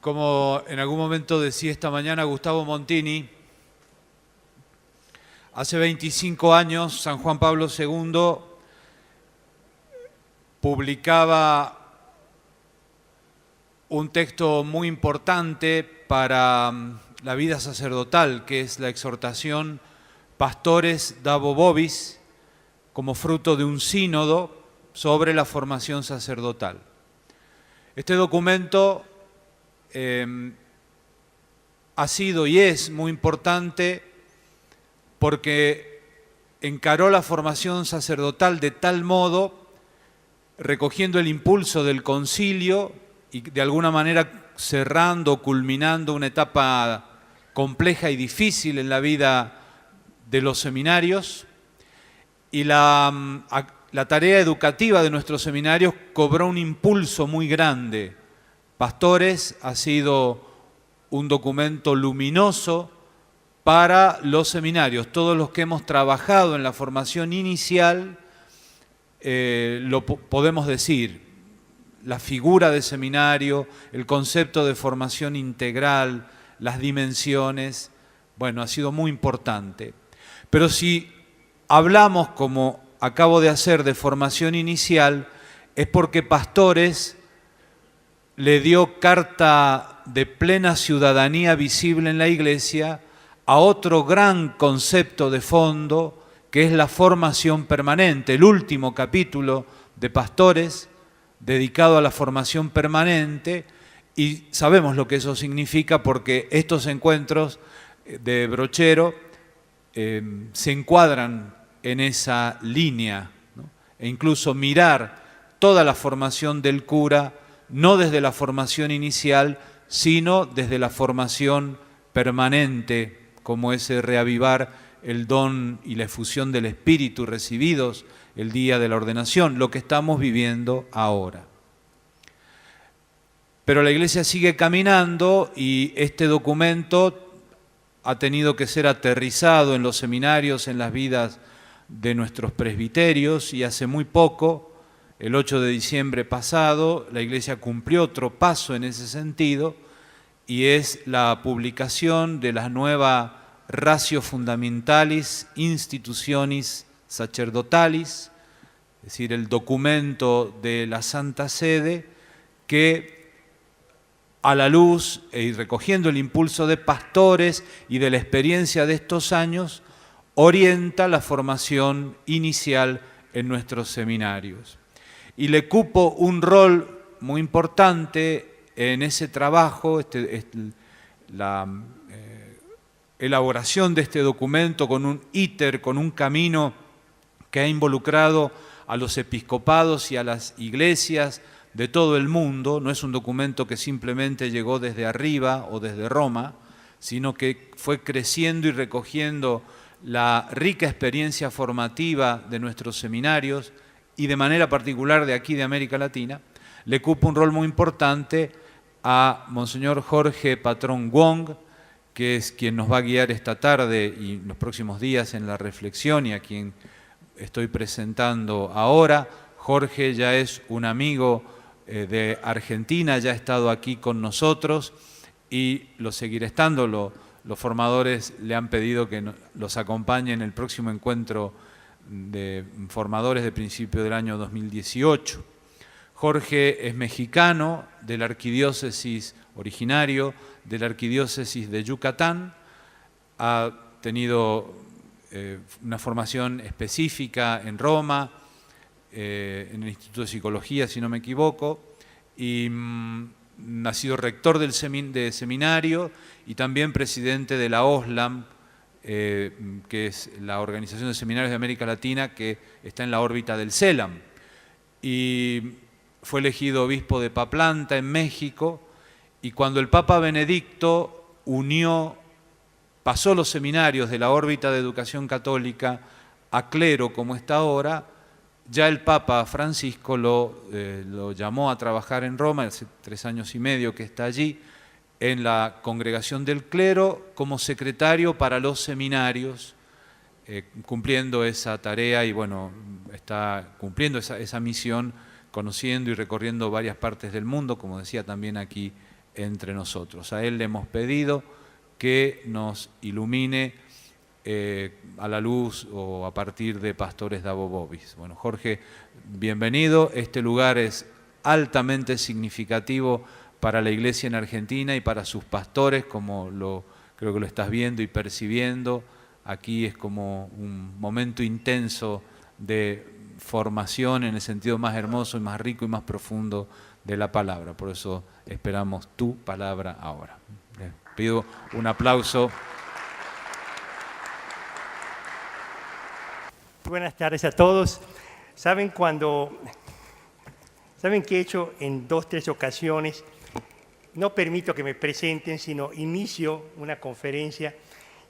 Como en algún momento decía esta mañana Gustavo Montini, hace 25 años San Juan Pablo II publicaba un texto muy importante para la vida sacerdotal, que es la exhortación Pastores Dabo Vobis, como fruto de un sínodo sobre la formación sacerdotal. Este documento ha sido y es muy importante porque encaró la formación sacerdotal de tal modo, recogiendo el impulso del concilio y de alguna manera cerrando, culminando una etapa compleja y difícil en la vida de los seminarios, y la tarea educativa de nuestros seminarios cobró un impulso muy grande. Pastores ha sido un documento luminoso para los seminarios. Todos los que hemos trabajado en la formación inicial, lo podemos decir, la figura de seminario, el concepto de formación integral, las dimensiones, bueno, ha sido muy importante. Pero si hablamos, como acabo de hacer, de formación inicial, es porque Pastores le dio carta de plena ciudadanía visible en la Iglesia a otro gran concepto de fondo, que es la formación permanente. El último capítulo de Pastores, dedicado a la formación permanente, y sabemos lo que eso significa porque estos encuentros de Brochero se encuadran en esa línea, ¿no? E incluso mirar toda la formación del cura, no desde la formación inicial, sino desde la formación permanente, como ese reavivar el don y la efusión del Espíritu recibidos el día de la ordenación, lo que estamos viviendo ahora. Pero la Iglesia sigue caminando y este documento ha tenido que ser aterrizado en los seminarios, en las vidas de nuestros presbiterios, y hace muy poco, el 8 de diciembre pasado, la Iglesia cumplió otro paso en ese sentido, y es la publicación de la nueva Ratio Fundamentalis Institutionis Sacerdotalis, es decir, el documento de la Santa Sede que, a la luz y recogiendo el impulso de Pastores y de la experiencia de estos años, orienta la formación inicial en nuestros seminarios. Y le cupo un rol muy importante en ese trabajo, la elaboración de este documento con un íter, con un camino que ha involucrado a los episcopados y a las iglesias de todo el mundo. No es un documento que simplemente llegó desde arriba o desde Roma, sino que fue creciendo y recogiendo la rica experiencia formativa de nuestros seminarios y de manera particular de aquí de América Latina. Le cupo un rol muy importante a Monseñor Jorge Patrón Wong, que es quien nos va a guiar esta tarde y los próximos días en la reflexión y a quien estoy presentando ahora. Jorge ya es un amigo de Argentina, ya ha estado aquí con nosotros y lo seguirá estando. Los formadores le han pedido que los acompañe en el próximo encuentro de formadores de principio del año 2018. Jorge es mexicano, de la arquidiócesis, originario de la arquidiócesis de Yucatán, ha tenido una formación específica en Roma, en el Instituto de Psicología, si no me equivoco, y ha sido rector de seminario y también presidente de la OSLAM, que es la Organización de Seminarios de América Latina, que está en la órbita del CELAM. Y fue elegido obispo de Paplanta, en México, y cuando el Papa Benedicto pasó los seminarios de la órbita de educación católica a clero como está ahora, ya el Papa Francisco lo llamó a trabajar en Roma, hace 3 años y medio que está allí, en la Congregación del Clero, como secretario para los seminarios, cumpliendo esa tarea y bueno, está cumpliendo esa misión, conociendo y recorriendo varias partes del mundo, como decía también aquí entre nosotros. A Él le hemos pedido que nos ilumine a la luz o a partir de Pastores Davo Bovis. Bueno, Jorge, bienvenido. Este lugar es altamente significativo para la Iglesia en Argentina y para sus pastores, como creo que lo estás viendo y percibiendo. Aquí es como un momento intenso de formación en el sentido más hermoso y más rico y más profundo de la palabra. Por eso esperamos tu palabra ahora. Les pido un aplauso. Buenas tardes a todos. ¿Saben qué he hecho en 2 o 3 ocasiones? No permito que me presenten, sino inicio una conferencia.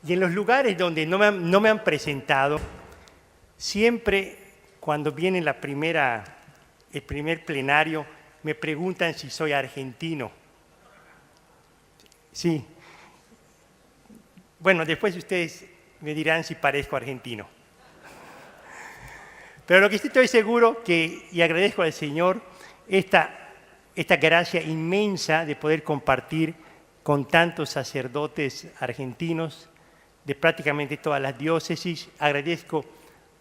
Y en los lugares donde no me han presentado, siempre cuando viene el primer plenario, me preguntan si soy argentino. Sí. Bueno, después ustedes me dirán si parezco argentino. Pero lo que sí estoy seguro y agradezco al Señor esta gracia inmensa de poder compartir con tantos sacerdotes argentinos de prácticamente todas las diócesis. Agradezco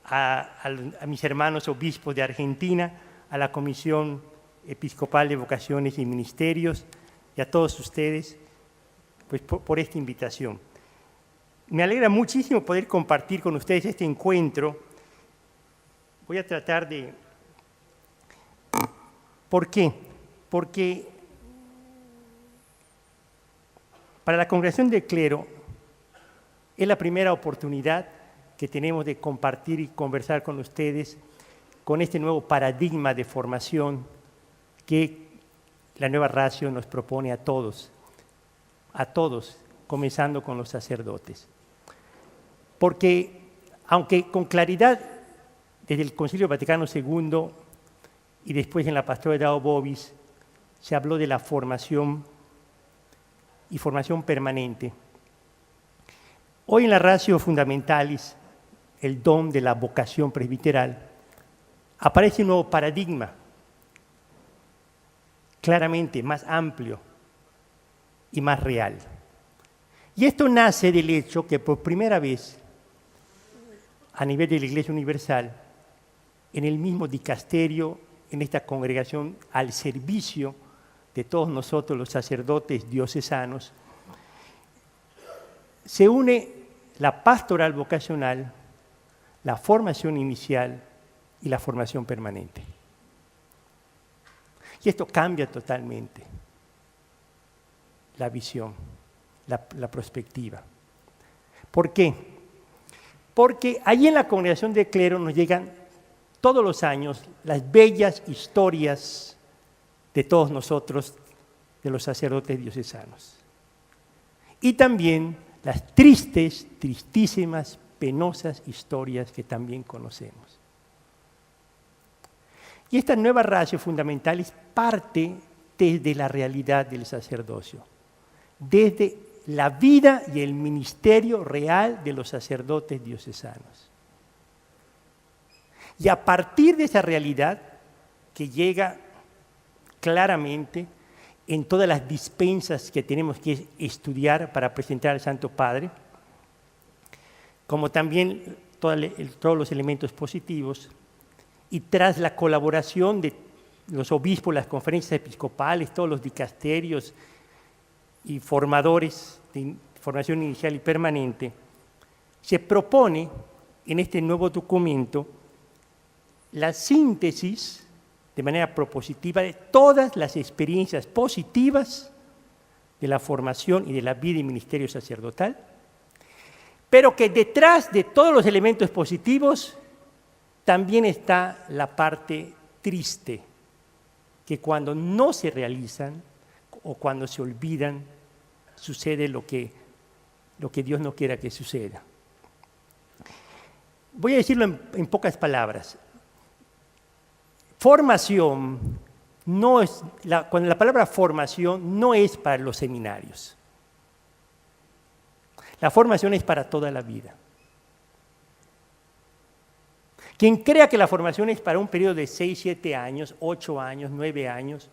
a mis hermanos obispos de Argentina, a la Comisión Episcopal de Vocaciones y Ministerios y a todos ustedes pues, por esta invitación. Me alegra muchísimo poder compartir con ustedes este encuentro. Voy a tratar de... ¿Por qué? Porque para la Congregación del Clero es la primera oportunidad que tenemos de compartir y conversar con ustedes con este nuevo paradigma de formación que la nueva Ratio nos propone a todos, comenzando con los sacerdotes. Porque, aunque con claridad desde el Concilio Vaticano II y después en la Pastoral de Davo Bovis se habló de la formación y formación permanente. Hoy en la Ratio Fundamentalis, el don de la vocación presbiteral, aparece un nuevo paradigma, claramente más amplio y más real. Y esto nace del hecho que por primera vez, a nivel de la Iglesia Universal, en el mismo dicasterio, en esta congregación al servicio de todos nosotros los sacerdotes diocesanos, se une la pastoral vocacional, la formación inicial y la formación permanente. Y esto cambia totalmente la visión, la perspectiva. ¿Por qué? Porque allí en la congregación de clero nos llegan todos los años las bellas historias de todos nosotros, de los sacerdotes diocesanos. Y también las tristísimas, penosas historias que también conocemos. Y esta nueva Ratio Fundamentalis parte desde la realidad del sacerdocio, desde la vida y el ministerio real de los sacerdotes diocesanos. Y a partir de esa realidad que llega claramente en todas las dispensas que tenemos que estudiar para presentar al Santo Padre, como también todos los elementos positivos, y tras la colaboración de los obispos, las conferencias episcopales, todos los dicasterios y formadores de formación inicial y permanente, se propone en este nuevo documento la síntesis de manera propositiva de todas las experiencias positivas de la formación y de la vida y ministerio sacerdotal, pero que detrás de todos los elementos positivos también está la parte triste, que cuando no se realizan o cuando se olvidan, sucede lo que Dios no quiera que suceda. Voy a decirlo en pocas palabras. Formación no es, cuando la palabra formación no es para los seminarios. La formación es para toda la vida. Quien crea que la formación es para un periodo de 6, 7 años, 8 años, 9 años,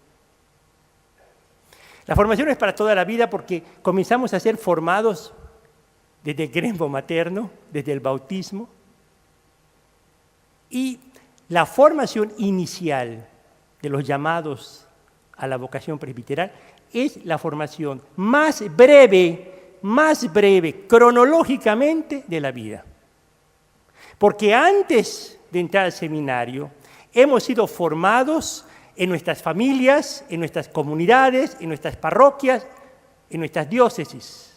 La formación es para toda la vida porque comenzamos a ser formados desde el grembo materno, desde el bautismo. Y la formación inicial de los llamados a la vocación presbiteral es la formación más breve cronológicamente de la vida. Porque antes de entrar al seminario, hemos sido formados en nuestras familias, en nuestras comunidades, en nuestras parroquias, en nuestras diócesis.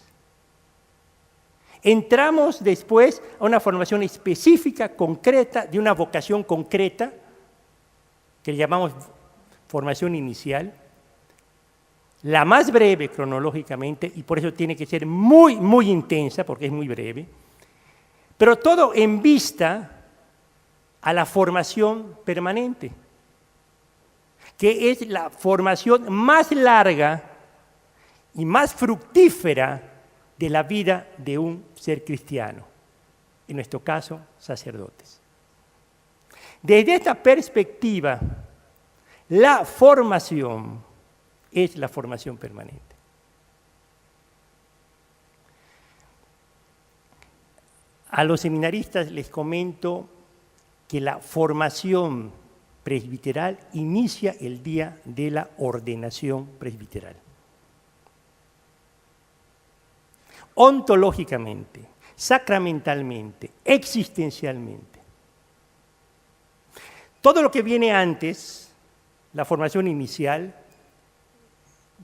Entramos después a una formación específica, concreta, de una vocación concreta, que llamamos formación inicial, la más breve cronológicamente, y por eso tiene que ser muy, muy intensa, porque es muy breve, pero todo en vista a la formación permanente, que es la formación más larga y más fructífera de la vida de un ser cristiano, en nuestro caso, sacerdotes. Desde esta perspectiva, la formación es la formación permanente. A los seminaristas les comento que la formación presbiteral inicia el día de la ordenación presbiteral. Ontológicamente, sacramentalmente, existencialmente. Todo lo que viene antes, la formación inicial,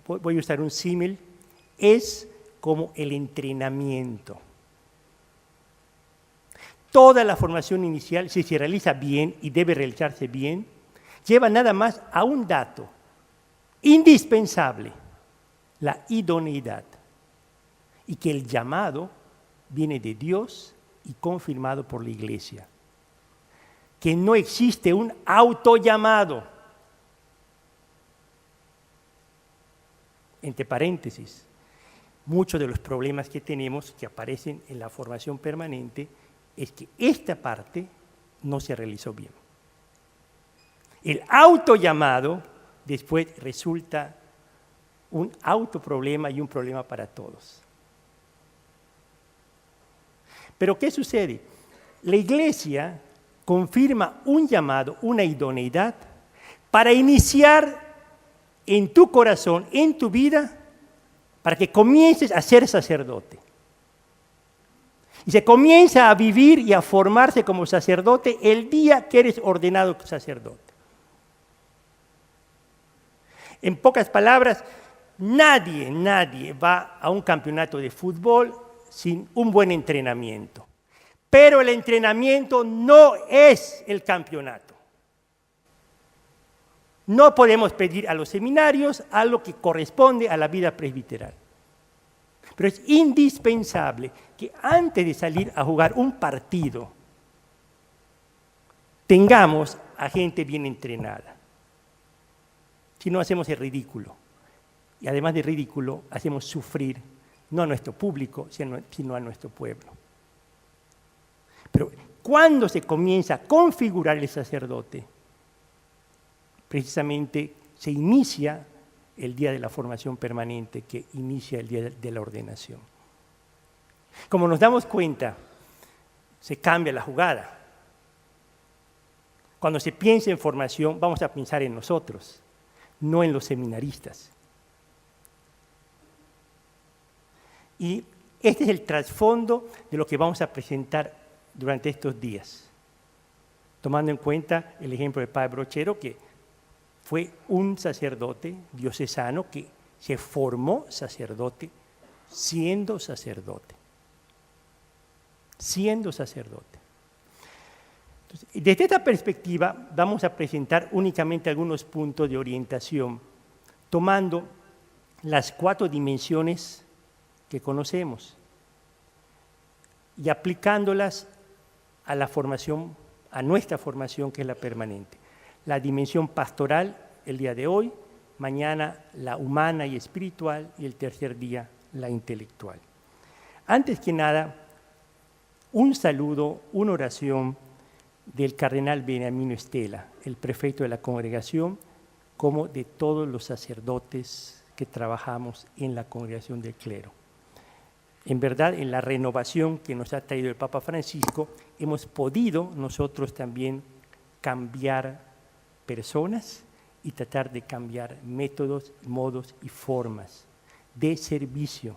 voy a usar un símil, es como el entrenamiento. Toda la formación inicial, si se realiza bien y debe realizarse bien, lleva nada más a un dato indispensable, la idoneidad. Y que el llamado viene de Dios y confirmado por la Iglesia. Que no existe un autollamado. Entre paréntesis, muchos de los problemas que tenemos que aparecen en la formación permanente es que esta parte no se realizó bien. El autollamado después resulta un autoproblema y un problema para todos. Pero ¿qué sucede? La Iglesia confirma un llamado, una idoneidad, para iniciar en tu corazón, en tu vida, para que comiences a ser sacerdote. Y se comienza a vivir y a formarse como sacerdote el día que eres ordenado sacerdote. En pocas palabras, nadie va a un campeonato de fútbol sin un buen entrenamiento. Pero el entrenamiento no es el campeonato. No podemos pedir a los seminarios algo que corresponde a la vida presbiteral. Pero es indispensable que antes de salir a jugar un partido, tengamos a gente bien entrenada. Si no, hacemos el ridículo. Y además de ridículo, hacemos sufrir no a nuestro público, sino a nuestro pueblo. Pero ¿cuándo se comienza a configurar el sacerdote? Precisamente se inicia el día de la formación permanente, que inicia el día de la ordenación. Como nos damos cuenta, se cambia la jugada. Cuando se piensa en formación, vamos a pensar en nosotros, no en los seminaristas. Y este es el trasfondo de lo que vamos a presentar durante estos días, tomando en cuenta el ejemplo del padre Brochero, que fue un sacerdote diocesano que se formó sacerdote siendo sacerdote. Siendo sacerdote. Entonces, desde esta perspectiva vamos a presentar únicamente algunos puntos de orientación, tomando las 4 dimensiones que conocemos y aplicándolas a la formación, a nuestra formación, que es la permanente. La dimensión pastoral el día de hoy, mañana la humana y espiritual, y el tercer día la intelectual. Antes que nada, un saludo, una oración del cardenal Beniamino Stella, el prefecto de la congregación, como de todos los sacerdotes que trabajamos en la congregación del clero. En verdad, en la renovación que nos ha traído el Papa Francisco, hemos podido nosotros también cambiar personas y tratar de cambiar métodos, modos y formas de servicio.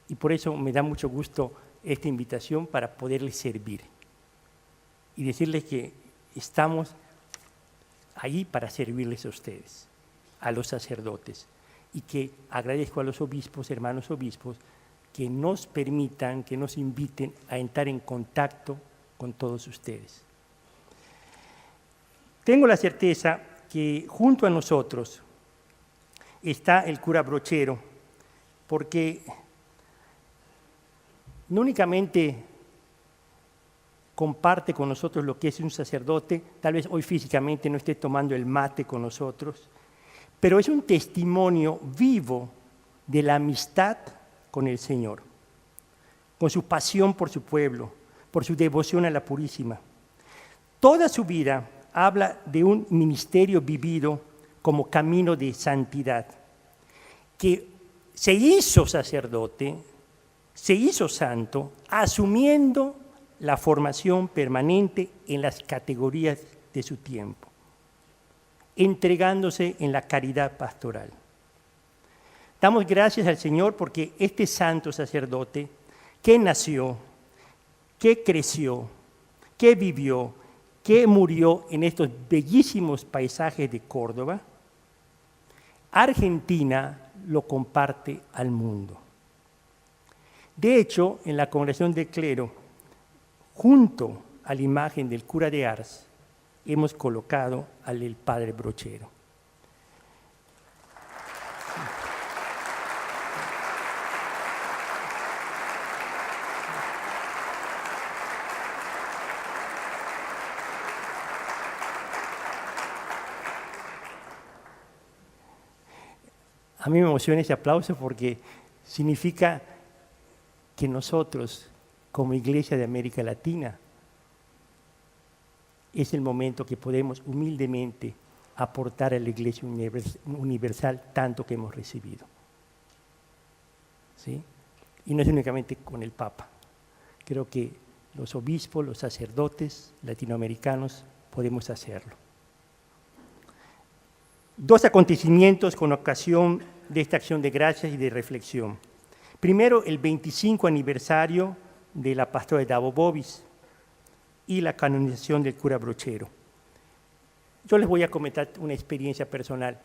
Y por eso me da mucho gusto esta invitación para poderles servir y decirles que estamos ahí para servirles a ustedes, a los sacerdotes, y que agradezco a los obispos, hermanos obispos, que nos permitan, que nos inviten a entrar en contacto con todos ustedes. Tengo la certeza que junto a nosotros está el cura Brochero, porque no únicamente comparte con nosotros lo que es un sacerdote, tal vez hoy físicamente no esté tomando el mate con nosotros, pero es un testimonio vivo de la amistad con el Señor, con su pasión por su pueblo, por su devoción a la Purísima. Toda su vida habla de un ministerio vivido como camino de santidad, que se hizo sacerdote, se hizo santo, asumiendo la formación permanente en las categorías de su tiempo, entregándose en la caridad pastoral. Damos gracias al Señor porque este santo sacerdote que nació, que creció, que vivió, que murió en estos bellísimos paisajes de Córdoba, Argentina lo comparte al mundo. De hecho, en la congregación del clero, junto a la imagen del cura de Ars, hemos colocado al padre Brochero. A mí me emociona ese aplauso porque significa que nosotros, como Iglesia de América Latina, es el momento que podemos humildemente aportar a la Iglesia universal tanto que hemos recibido. ¿Sí? Y no es únicamente con el Papa. Creo que los obispos, los sacerdotes latinoamericanos podemos hacerlo. Dos acontecimientos con ocasión de esta acción de gracias y de reflexión. Primero, el 25 aniversario de la pastora de Davo Bovis y la canonización del cura Brochero. Yo les voy a comentar una experiencia personal.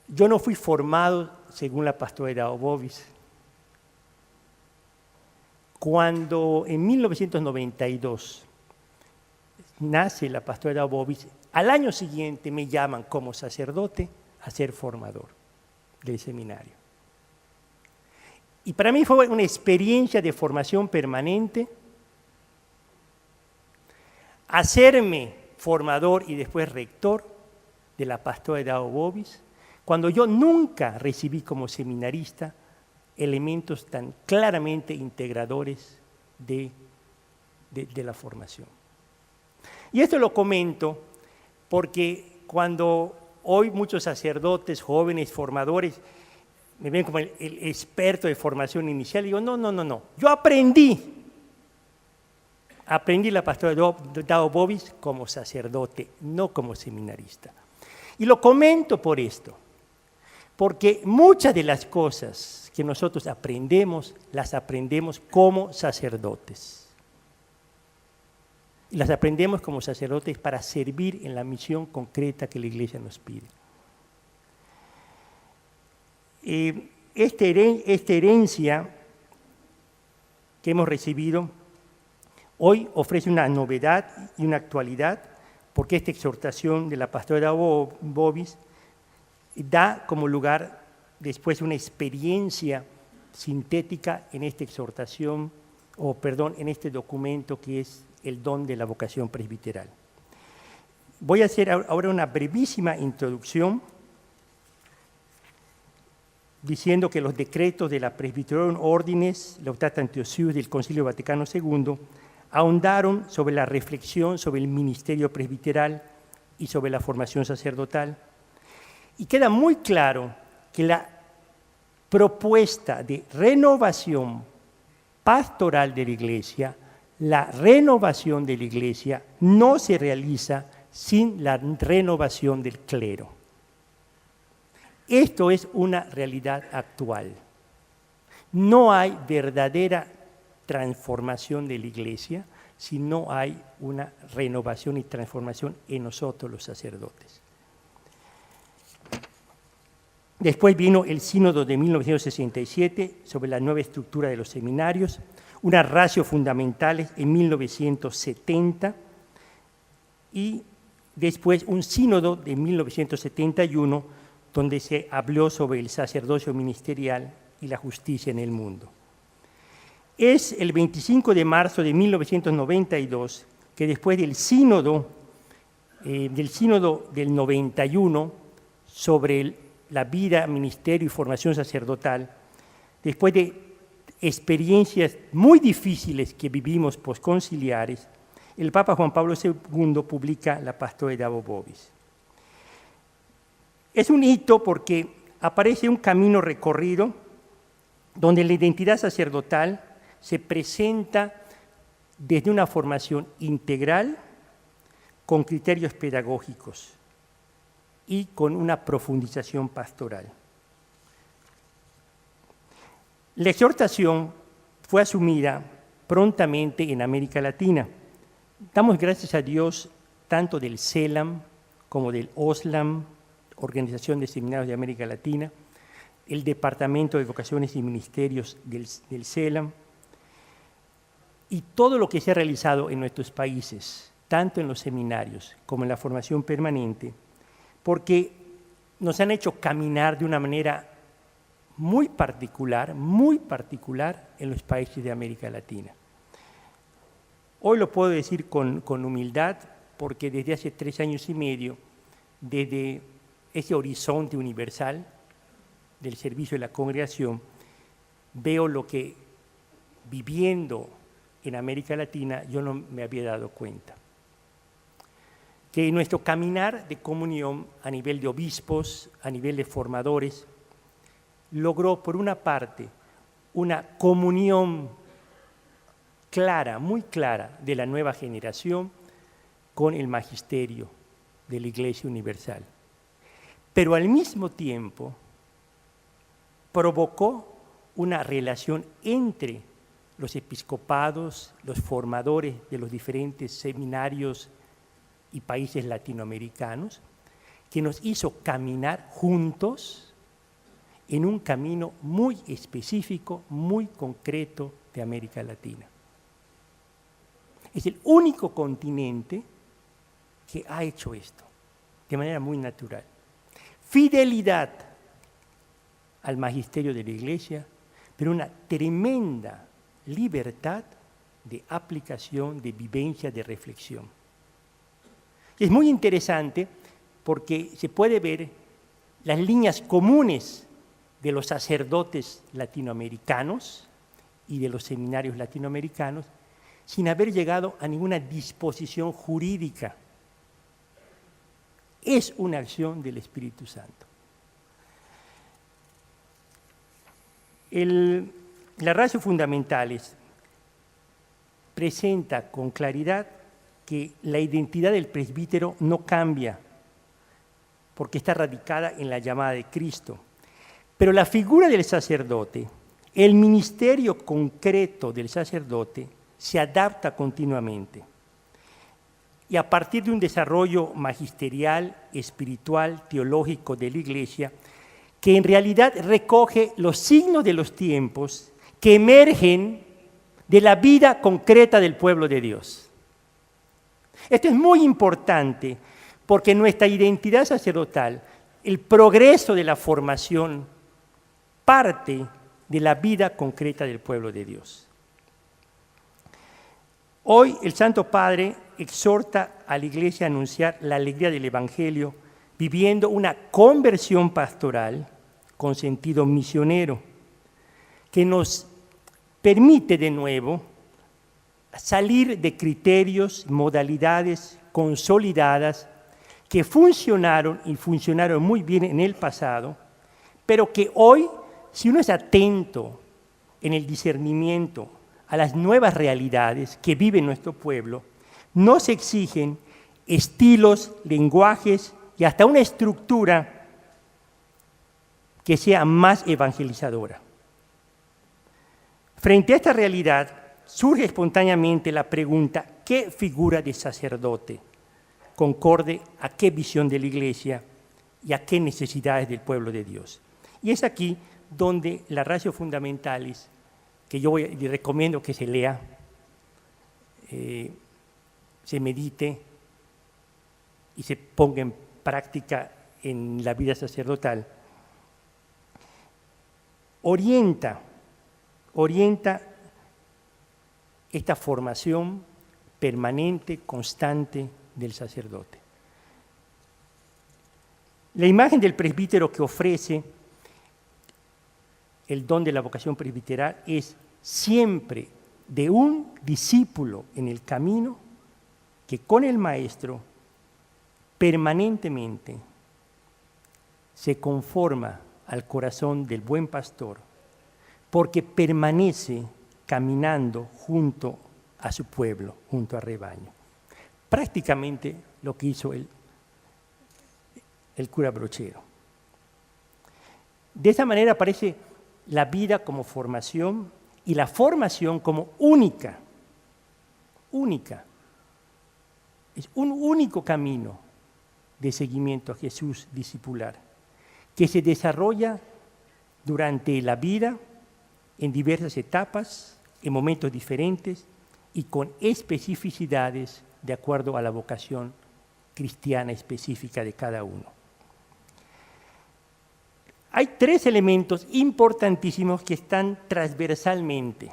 Yo no fui formado según la pastora de Davo Bovis. Cuando en 1992 nace la pastora de Davo Bovis, al año siguiente me llaman como sacerdote a ser formador del seminario. Y para mí fue una experiencia de formación permanente, hacerme formador y después rector de la pastora de Davo Bovis, cuando yo nunca recibí como seminarista elementos tan claramente integradores de la formación. Y esto lo comento porque cuando hoy muchos sacerdotes, jóvenes, formadores, me ven como el experto de formación inicial, y digo, no, yo aprendí la pastora de Davo Bovis como sacerdote, no como seminarista. Y lo comento por esto, porque muchas de las cosas que nosotros aprendemos, las aprendemos como sacerdotes. Y las aprendemos como sacerdotes para servir en la misión concreta que la Iglesia nos pide. Esta herencia que hemos recibido hoy ofrece una novedad y una actualidad, porque esta exhortación de la pastora de Davo Bovis da como lugar después una experiencia sintética en esta exhortación, en este documento que es el don de la vocación presbiteral. Voy a hacer ahora una brevísima introducción diciendo que los decretos de la Presbyterorum Ordinis Laudate Theosius del Concilio Vaticano II ahondaron sobre la reflexión sobre el ministerio presbiteral y sobre la formación sacerdotal. Y queda muy claro que la propuesta de renovación pastoral de la Iglesia, la renovación de la Iglesia no se realiza sin la renovación del clero. Esto es una realidad actual. No hay verdadera transformación de la Iglesia si no hay una renovación y transformación en nosotros los sacerdotes. Después vino el sínodo de 1967 sobre la nueva estructura de los seminarios, unas ratios fundamentales en 1970 y después un sínodo de 1971 donde se habló sobre el sacerdocio ministerial y la justicia en el mundo. Es el 25 de marzo de 1992 que después del sínodo del 91 sobre la vida, ministerio y formación sacerdotal, después de experiencias muy difíciles que vivimos posconciliares, el Papa Juan Pablo II publica la Pastore Dabo Vobis. Es un hito porque aparece un camino recorrido donde la identidad sacerdotal se presenta desde una formación integral con criterios pedagógicos y con una profundización pastoral. La exhortación fue asumida prontamente en América Latina. Damos gracias a Dios tanto del CELAM como del OSLAM, Organización de Seminarios de América Latina, el Departamento de Vocaciones y Ministerios del CELAM, y todo lo que se ha realizado en nuestros países, tanto en los seminarios como en la formación permanente, porque nos han hecho caminar de una manera muy particular en los países de América Latina. Hoy lo puedo decir con humildad, porque desde hace 3 años y medio, desde ese horizonte universal del servicio de la congregación, veo lo que viviendo en América Latina yo no me había dado cuenta. Que nuestro caminar de comunión a nivel de obispos, a nivel de formadores, logró por una parte una comunión clara, muy clara, de la nueva generación con el magisterio de la Iglesia Universal. Pero al mismo tiempo provocó una relación entre los episcopados, los formadores de los diferentes seminarios y países latinoamericanos, que nos hizo caminar juntos en un camino muy específico, muy concreto de América Latina. Es el único continente que ha hecho esto de manera muy natural. Fidelidad al magisterio de la Iglesia, pero una tremenda libertad de aplicación, de vivencia, de reflexión. Es muy interesante porque se puede ver las líneas comunes de los sacerdotes latinoamericanos y de los seminarios latinoamericanos sin haber llegado a ninguna disposición jurídica. Es una acción del Espíritu Santo. Las ratios fundamentales presenta con claridad que la identidad del presbítero no cambia porque está radicada en la llamada de Cristo. Pero la figura del sacerdote, el ministerio concreto del sacerdote, se adapta continuamente. Y a partir de un desarrollo magisterial, espiritual, teológico de la Iglesia, que en realidad recoge los signos de los tiempos que emergen de la vida concreta del pueblo de Dios. Esto es muy importante porque nuestra identidad sacerdotal, el progreso de la formación, parte de la vida concreta del pueblo de Dios. Hoy el Santo Padre exhorta a la Iglesia a anunciar la alegría del Evangelio, viviendo una conversión pastoral con sentido misionero, que nos permite de nuevo salir de criterios, modalidades consolidadas que funcionaron y funcionaron muy bien en el pasado, pero que hoy, si uno es atento en el discernimiento a las nuevas realidades que vive nuestro pueblo, nos exigen estilos, lenguajes y hasta una estructura que sea más evangelizadora. Frente a esta realidad, surge espontáneamente la pregunta: ¿qué figura de sacerdote concorde a qué visión de la Iglesia y a qué necesidades del pueblo de Dios? Y es aquí donde la Ratio Fundamentalis, que yo recomiendo que se lea, se medite y se ponga en práctica en la vida sacerdotal, orienta esta formación permanente, constante del sacerdote. La imagen del presbítero que ofrece el don de la vocación presbiteral es siempre de un discípulo en el camino que con el maestro permanentemente se conforma al corazón del buen pastor, porque permanece caminando junto a su pueblo, junto al rebaño. Prácticamente lo que hizo el cura Brochero. De esa manera aparece la vida como formación y la formación como única. Es un único camino de seguimiento a Jesús discipular, que se desarrolla durante la vida en diversas etapas, en momentos diferentes y con especificidades de acuerdo a la vocación cristiana específica de cada uno. Hay tres elementos importantísimos que están transversalmente.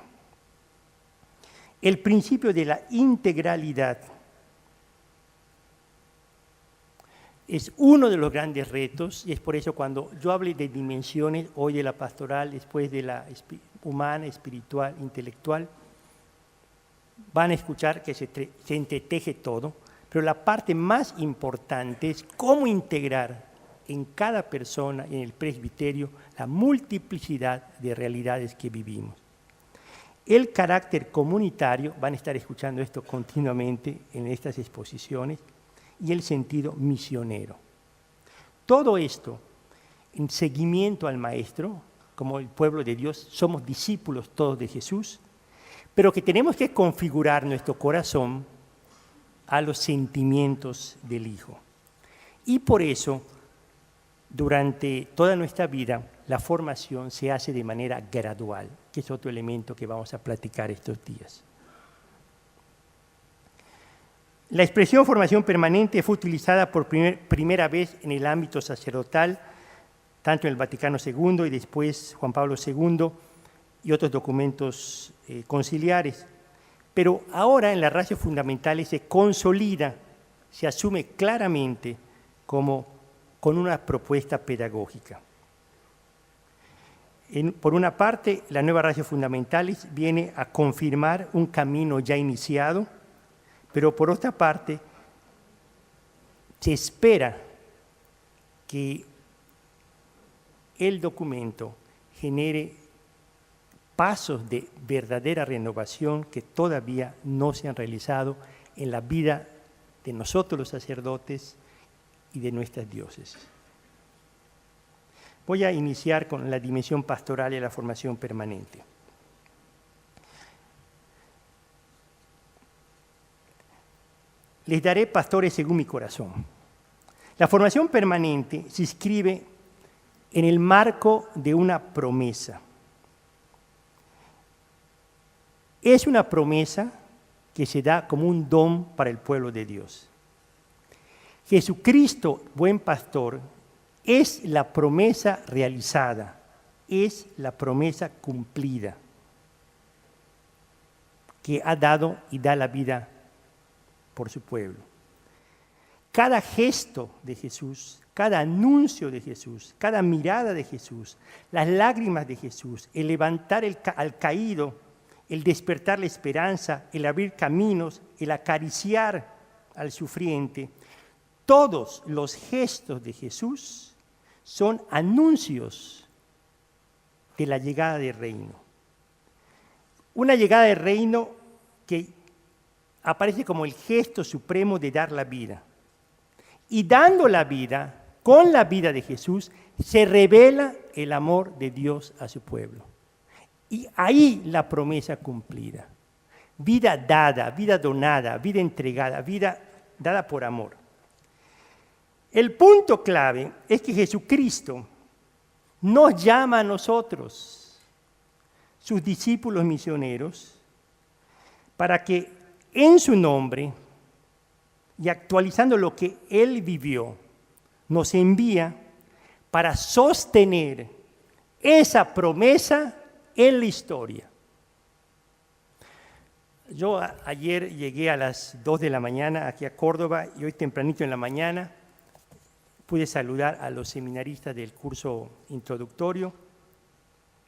El principio de la integralidad es uno de los grandes retos, y es por eso cuando yo hable de dimensiones, hoy de la pastoral, después de la humana, espiritual, intelectual, van a escuchar que se entreteje todo, pero la parte más importante es cómo integrar en cada persona, en el presbiterio, la multiplicidad de realidades que vivimos. El carácter comunitario, van a estar escuchando esto continuamente en estas exposiciones, y el sentido misionero. Todo esto en seguimiento al Maestro, como el pueblo de Dios, somos discípulos todos de Jesús, pero que tenemos que configurar nuestro corazón a los sentimientos del Hijo. Y por eso, durante toda nuestra vida, la formación se hace de manera gradual, que es otro elemento que vamos a platicar estos días. La expresión formación permanente fue utilizada por primera vez en el ámbito sacerdotal, tanto en el Vaticano II y después Juan Pablo II y otros documentos conciliares. Pero ahora en las Ratio Fundamentales se consolida, se asume claramente como con una propuesta pedagógica. Por una parte, la nueva Ratio Fundamentales viene a confirmar un camino ya iniciado, pero por otra parte, se espera que el documento genere pasos de verdadera renovación que todavía no se han realizado en la vida de nosotros los sacerdotes y de nuestras diócesis. Voy a iniciar con la dimensión pastoral y la formación permanente. Les daré pastores según mi corazón. La formación permanente se inscribe en el marco de una promesa. Es una promesa que se da como un don para el pueblo de Dios. Jesucristo, buen pastor, es la promesa realizada, es la promesa cumplida, que ha dado y da la vida por su pueblo. Cada gesto de Jesús, cada anuncio de Jesús, cada mirada de Jesús, las lágrimas de Jesús, el levantar al caído, el despertar la esperanza, el abrir caminos, el acariciar al sufriente, todos los gestos de Jesús son anuncios de la llegada del reino. Una llegada del reino que aparece como el gesto supremo de dar la vida. Y dando la vida, con la vida de Jesús, se revela el amor de Dios a su pueblo. Y ahí la promesa cumplida. Vida dada, vida donada, vida entregada, vida dada por amor. El punto clave es que Jesucristo nos llama a nosotros, sus discípulos misioneros, para que en su nombre y actualizando lo que Él vivió, nos envía para sostener esa promesa en la historia. Yo ayer llegué a las 2 de la mañana aquí a Córdoba y hoy tempranito en la mañana pude saludar a los seminaristas del curso introductorio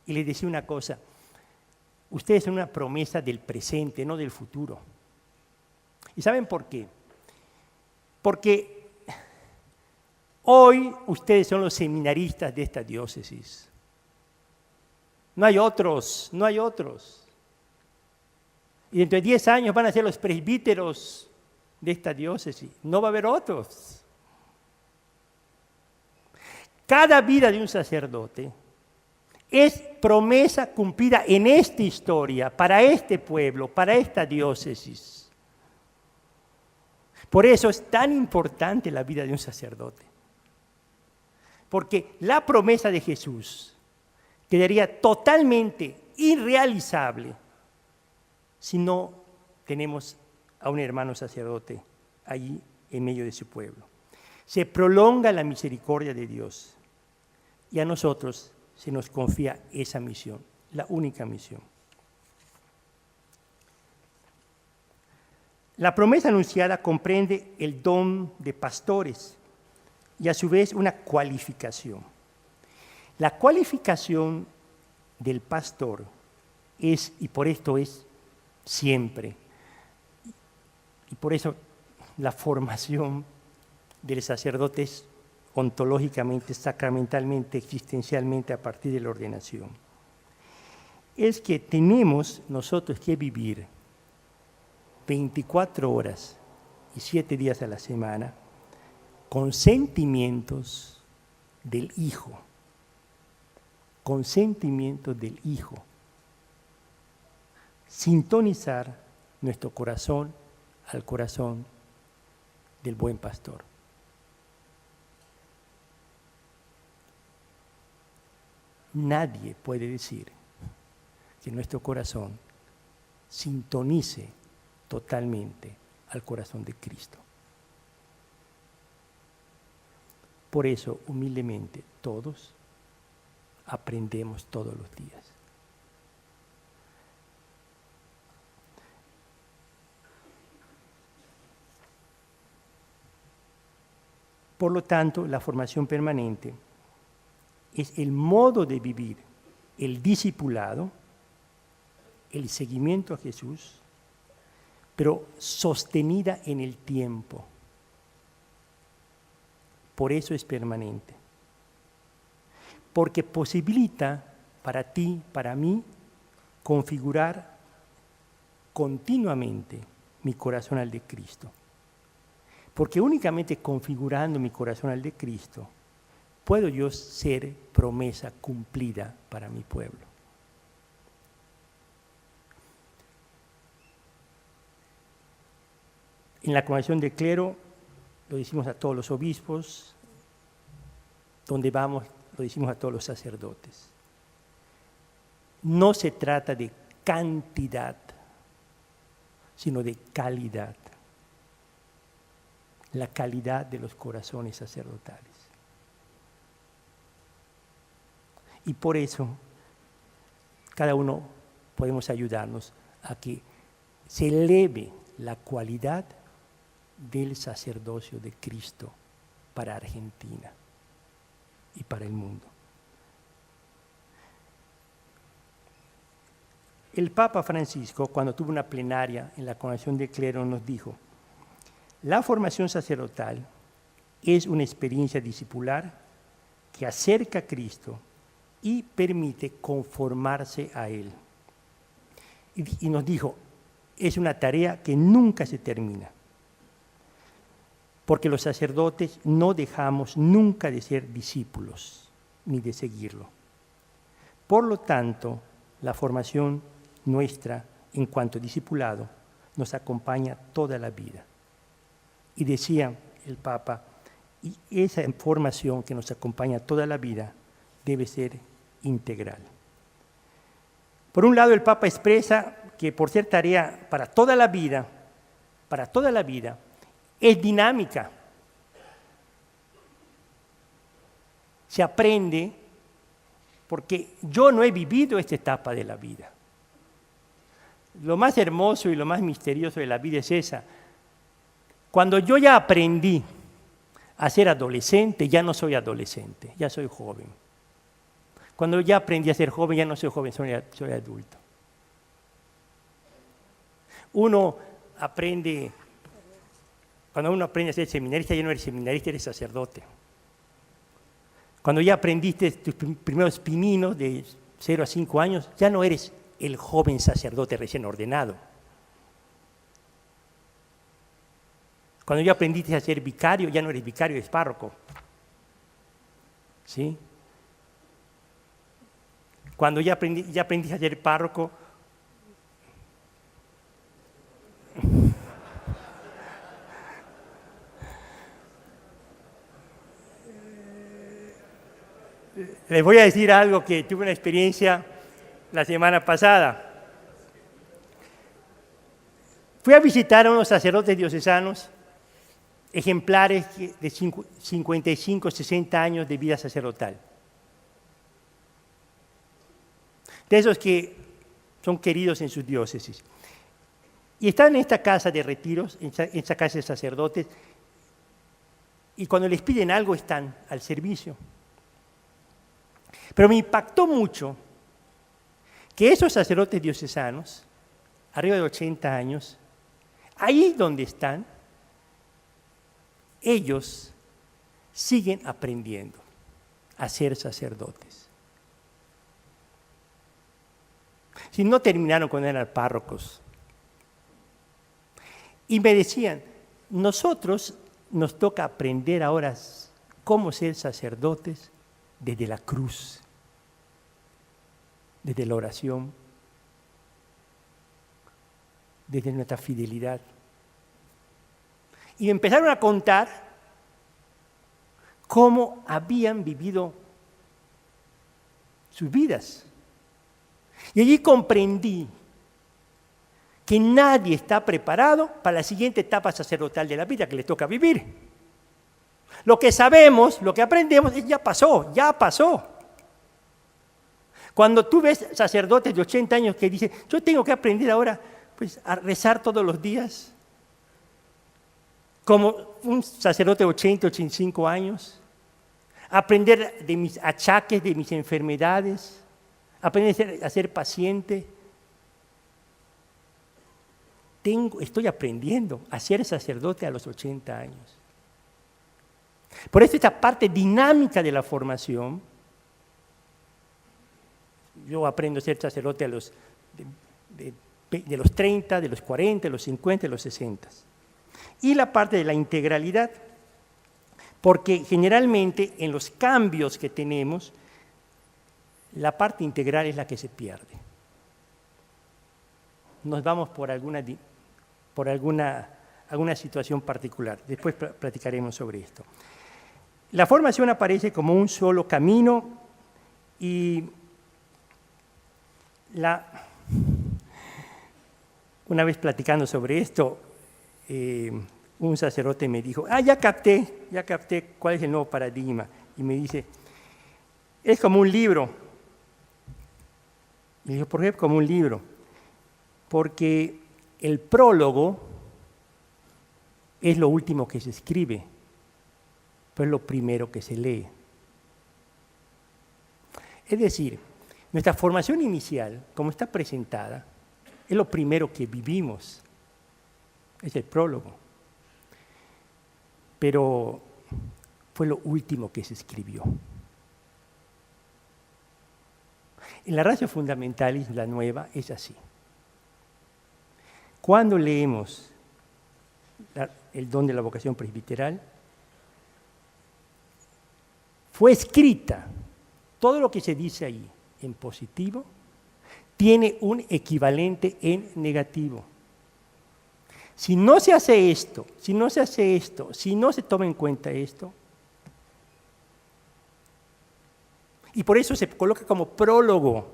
y les decía una cosa: ustedes son una promesa del presente, no del futuro. ¿Y saben por qué? Porque hoy ustedes son los seminaristas de esta diócesis. No hay otros, no hay otros. Y dentro de 10 años van a ser los presbíteros de esta diócesis. No va a haber otros. Cada vida de un sacerdote es promesa cumplida en esta historia, para este pueblo, para esta diócesis. Por eso es tan importante la vida de un sacerdote. Porque la promesa de Jesús quedaría totalmente irrealizable si no tenemos a un hermano sacerdote allí en medio de su pueblo. Se prolonga la misericordia de Dios y a nosotros se nos confía esa misión, la única misión. La promesa anunciada comprende el don de pastores y a su vez una cualificación. La cualificación del pastor es, y por esto es siempre, y por eso la formación del sacerdote es ontológicamente, sacramentalmente, existencialmente a partir de la ordenación, es que tenemos nosotros que vivir 24 horas y 7 días a la semana con sentimientos del Hijo, con sentimientos del Hijo, sintonizar nuestro corazón al corazón del buen pastor. Nadie puede decir que nuestro corazón sintonice totalmente al corazón de Cristo. Por eso, humildemente, todos aprendemos todos los días. Por lo tanto, la formación permanente es el modo de vivir el discipulado, el seguimiento a Jesús, pero sostenida en el tiempo. Por eso es permanente. Porque posibilita para ti, para mí, configurar continuamente mi corazón al de Cristo. Porque únicamente configurando mi corazón al de Cristo, puedo yo ser promesa cumplida para mi pueblo. En la congregación del clero lo decimos a todos los obispos, donde vamos lo decimos a todos los sacerdotes. No se trata de cantidad, sino de calidad. La calidad de los corazones sacerdotales. Y por eso, cada uno podemos ayudarnos a que se eleve la cualidad del sacerdocio de Cristo para Argentina y para el mundo. El Papa Francisco, cuando tuvo una plenaria en la Congregación del Clero, nos dijo: la formación sacerdotal es una experiencia discipular que acerca a Cristo y permite conformarse a Él. Y nos dijo, es una tarea que nunca se termina, porque los sacerdotes no dejamos nunca de ser discípulos, ni de seguirlo. Por lo tanto, la formación nuestra en cuanto a discipulado nos acompaña toda la vida. Y decía el Papa, y esa formación que nos acompaña toda la vida debe ser integral. Por un lado, el Papa expresa que por ser tarea para toda la vida, es dinámica. Se aprende porque yo no he vivido esta etapa de la vida. Lo más hermoso y lo más misterioso de la vida es esa. Cuando yo ya aprendí a ser adolescente, ya no soy adolescente, ya soy joven. Cuando ya aprendí a ser joven, ya no soy joven, soy adulto. Cuando uno aprende a ser seminarista, ya no eres seminarista, eres sacerdote. Cuando ya aprendiste tus primeros pininos de 0 a 5 años, ya no eres el joven sacerdote recién ordenado. Cuando ya aprendiste a ser vicario, ya no eres vicario, eres párroco. ¿Sí? Cuando ya aprendiste a ser párroco, les voy a decir algo que tuve una experiencia la semana pasada. Fui a visitar a unos sacerdotes diocesanos, ejemplares de 55, 60 años de vida sacerdotal. De esos que son queridos en sus diócesis. Y están en esta casa de retiros, en esta casa de sacerdotes, y cuando les piden algo están al servicio. Pero me impactó mucho que esos sacerdotes diocesanos, arriba de 80 años, ahí donde están, ellos siguen aprendiendo a ser sacerdotes. Si no terminaron cuando eran párrocos. Y me decían, nosotros nos toca aprender ahora cómo ser sacerdotes desde la cruz, desde la oración, desde nuestra fidelidad. Y me empezaron a contar cómo habían vivido sus vidas. Y allí comprendí que nadie está preparado para la siguiente etapa sacerdotal de la vida que les toca vivir. Lo que sabemos, lo que aprendemos, ya pasó, ya pasó. Cuando tú ves sacerdotes de 80 años que dicen, yo tengo que aprender ahora pues, a rezar todos los días, como un sacerdote de 80, 85 años, aprender de mis achaques, de mis enfermedades, aprender a ser paciente. Estoy aprendiendo a ser sacerdote a los 80 años. Por eso esta parte dinámica de la formación, yo aprendo a ser sacerdote de los 30, de los 40, de los 50, de los 60. Y la parte de la integralidad, porque generalmente en los cambios que tenemos, la parte integral es la que se pierde. Nos vamos por alguna situación particular. Después platicaremos sobre esto. La formación aparece como un solo camino y una vez platicando sobre esto, un sacerdote me dijo, ya capté cuál es el nuevo paradigma. Y me dice, es como un libro. Y digo, ¿por qué como un libro? Porque el prólogo es lo último que se escribe, pero es lo primero que se lee. Es decir, nuestra formación inicial, como está presentada, es lo primero que vivimos, es el prólogo. Pero fue lo último que se escribió. En la Ratio Fundamentalis, la nueva, es así. Cuando leemos el don de la vocación presbiteral, fue escrita, todo lo que se dice ahí en positivo, tiene un equivalente en negativo. Si no se hace esto, si no se toma en cuenta esto, y por eso se coloca como prólogo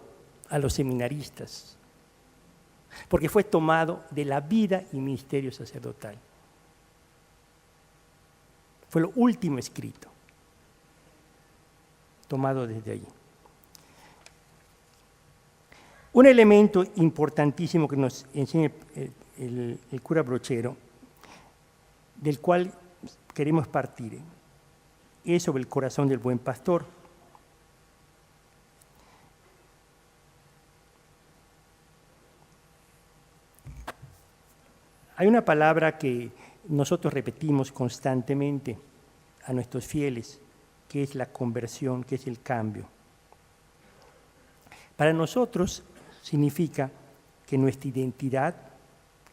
a los seminaristas, porque fue tomado de la vida y ministerio sacerdotal. Fue lo último escrito, tomado desde allí. Un elemento importantísimo que nos enseña el cura Brochero, del cual queremos partir, es sobre el corazón del buen pastor. Hay una palabra que nosotros repetimos constantemente a nuestros fieles, que es la conversión, que es el cambio. Para nosotros significa que nuestra identidad,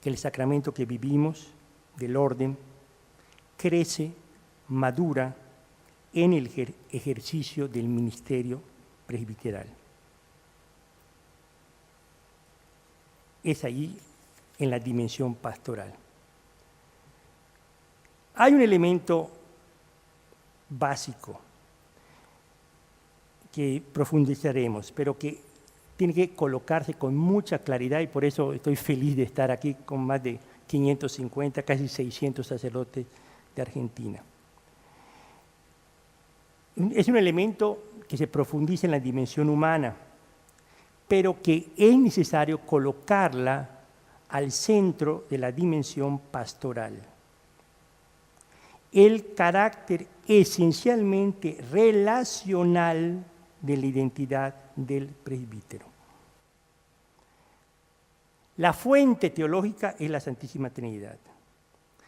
que el sacramento que vivimos del orden, crece, madura en el ejercicio del ministerio presbiteral. Es allí en la dimensión pastoral. Hay un elemento básico que profundizaremos, pero que tiene que colocarse con mucha claridad y por eso estoy feliz de estar aquí con más de 550, casi 600 sacerdotes de Argentina. Es un elemento que se profundiza en la dimensión humana, pero que es necesario colocarla al centro de la dimensión pastoral. El carácter esencialmente relacional de la identidad del presbítero. La fuente teológica es la Santísima Trinidad.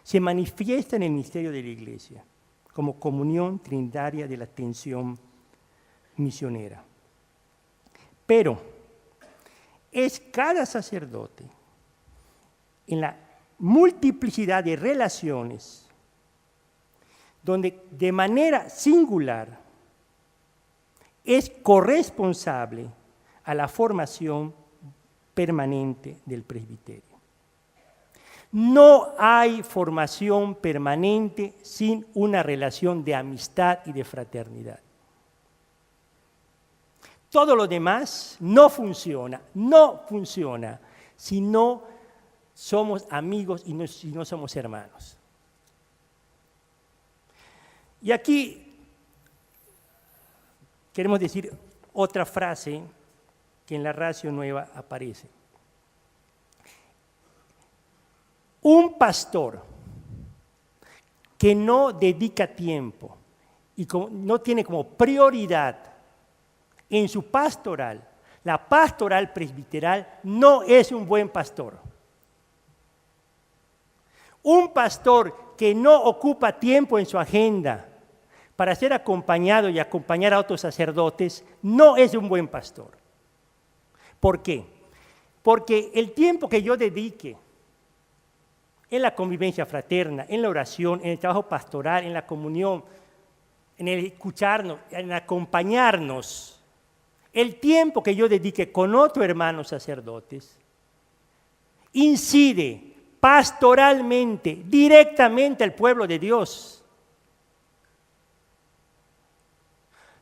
Se manifiesta en el misterio de la Iglesia como comunión trinitaria de la tensión misionera. Pero es cada sacerdote en la multiplicidad de relaciones donde de manera singular es corresponsable a la formación permanente del presbiterio. No hay formación permanente sin una relación de amistad y de fraternidad. Todo lo demás no funciona si no somos amigos y si no somos hermanos. Y aquí queremos decir otra frase que en la Ratio Nueva aparece. Un pastor que no dedica tiempo y no tiene como prioridad en su pastoral, la pastoral presbiteral, no es un buen pastor. Un pastor que no ocupa tiempo en su agenda para ser acompañado y acompañar a otros sacerdotes, no es un buen pastor. ¿Por qué? Porque el tiempo que yo dedique en la convivencia fraterna, en la oración, en el trabajo pastoral, en la comunión, en el escucharnos, en acompañarnos, el tiempo que yo dedique con otros hermanos sacerdotes, incide pastoralmente, directamente al pueblo de Dios.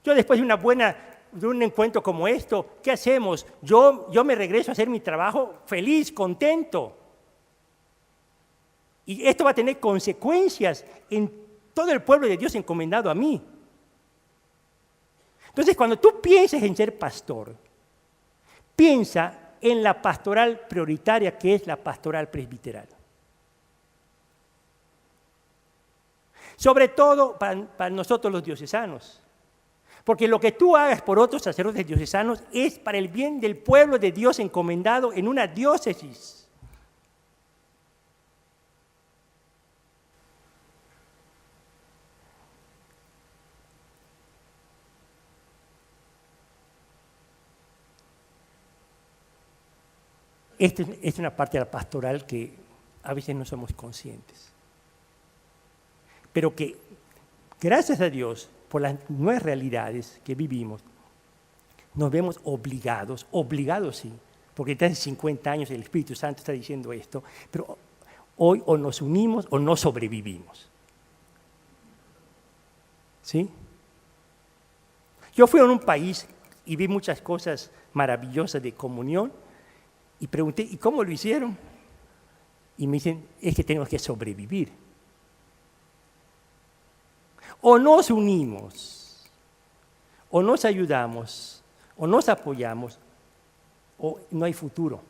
Yo después de un encuentro como esto, ¿qué hacemos? Yo me regreso a hacer mi trabajo feliz, contento. Y esto va a tener consecuencias en todo el pueblo de Dios encomendado a mí. Entonces, cuando tú pienses en ser pastor, piensa en la pastoral prioritaria que es la pastoral presbiteral. Sobre todo para nosotros los diocesanos. Porque lo que tú hagas por otros sacerdotes diocesanos es para el bien del pueblo de Dios encomendado en una diócesis. esta es una parte de la pastoral que a veces no somos conscientes. Pero que, gracias a Dios, por las nuevas realidades que vivimos, nos vemos obligados sí, porque desde hace 50 años el Espíritu Santo está diciendo esto, pero hoy o nos unimos o no sobrevivimos. ¿Sí? Yo fui a un país y vi muchas cosas maravillosas de comunión y pregunté, ¿y cómo lo hicieron? Y me dicen, es que tenemos que sobrevivir. O nos unimos, o nos ayudamos, o nos apoyamos, o no hay futuro.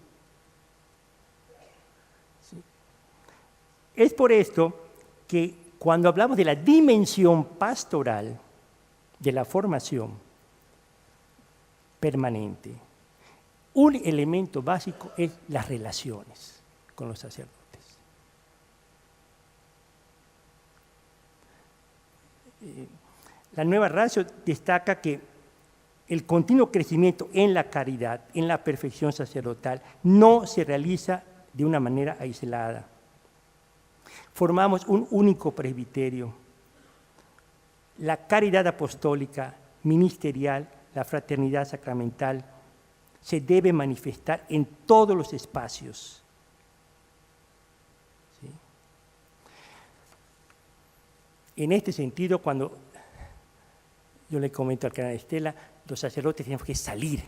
¿Sí? Es por esto que cuando hablamos de la dimensión pastoral de la formación permanente, un elemento básico es las relaciones con los sacerdotes. La nueva ratio destaca que el continuo crecimiento en la caridad, en la perfección sacerdotal, no se realiza de una manera aislada. Formamos un único presbiterio. La caridad apostólica, ministerial, la fraternidad sacramental, se debe manifestar en todos los espacios. ¿Sí? En este sentido, cuando yo le comento al canal Estela, los sacerdotes tenemos que salir,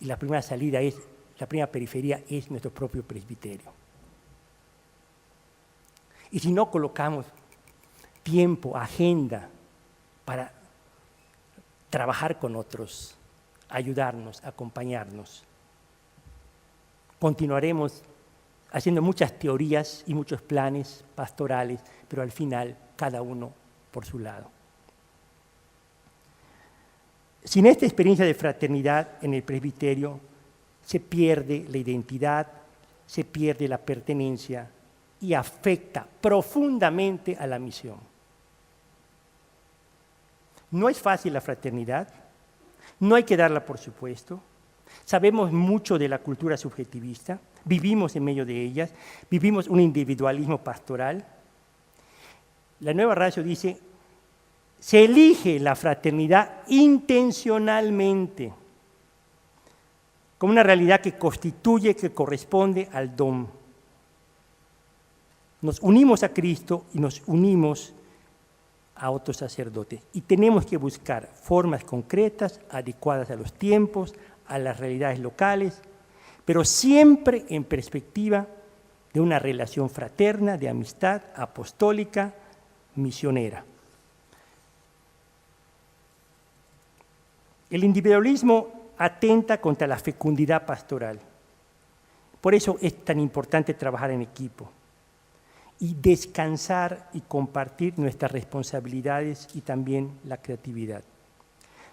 y la primera salida es, la primera periferia es nuestro propio presbiterio. Y si no colocamos tiempo, agenda, para trabajar con otros, ayudarnos, acompañarnos, continuaremos haciendo muchas teorías y muchos planes pastorales, pero al final cada uno por su lado. Sin esta experiencia de fraternidad en el presbiterio, se pierde la identidad, se pierde la pertenencia y afecta profundamente a la misión. No es fácil la fraternidad, no hay que darla por supuesto. Sabemos mucho de la cultura subjetivista, vivimos en medio de ellas, vivimos un individualismo pastoral. La nueva ratio dice, se elige la fraternidad intencionalmente, como una realidad que constituye, que corresponde al don. Nos unimos a Cristo y nos unimos a otros sacerdotes. Y tenemos que buscar formas concretas, adecuadas a los tiempos, a las realidades locales, pero siempre en perspectiva de una relación fraterna, de amistad, apostólica, misionera. El individualismo atenta contra la fecundidad pastoral. Por eso es tan importante trabajar en equipo y descansar y compartir nuestras responsabilidades y también la creatividad.